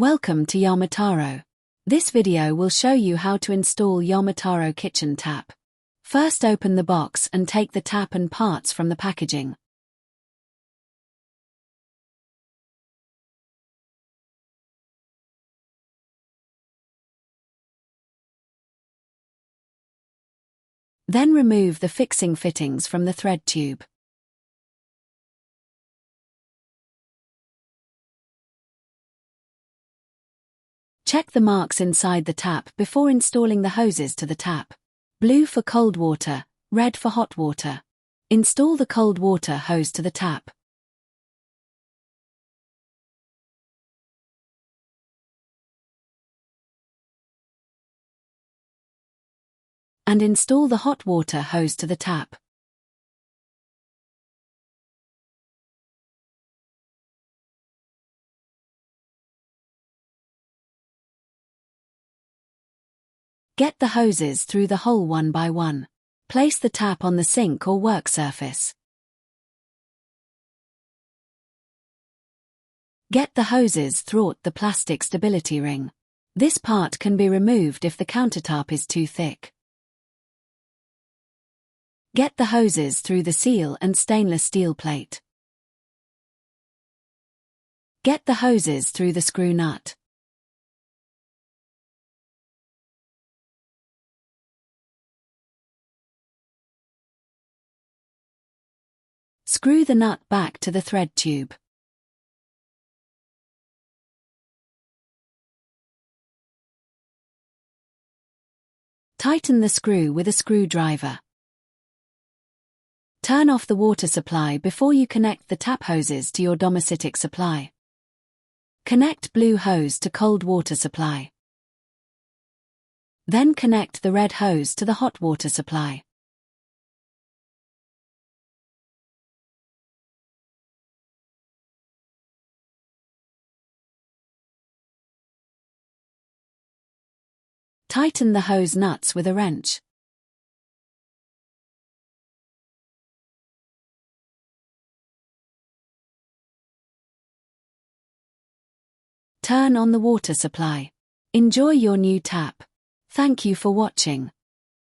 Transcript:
Welcome to Yamataro. This video will show you how to install Yamataro kitchen tap. First, open the box and take the tap and parts from the packaging. Then remove the fixing fittings from the thread tube. Check the marks inside the tap before installing the hoses to the tap. Blue for cold water, red for hot water. Install the cold water hose to the tap. And install the hot water hose to the tap. Get the hoses through the hole one by one. Place the tap on the sink or work surface. Get the hoses through the plastic stability ring. This part can be removed if the countertop is too thick. Get the hoses through the seal and stainless steel plate. Get the hoses through the screw nut. Screw the nut back to the thread tube. Tighten the screw with a screwdriver. Turn off the water supply before you connect the tap hoses to your domocytic supply. Connect blue hose to cold water supply. Then connect the red hose to the hot water supply. Tighten the hose nuts with a wrench. Turn on the water supply. Enjoy your new tap. Thank you for watching.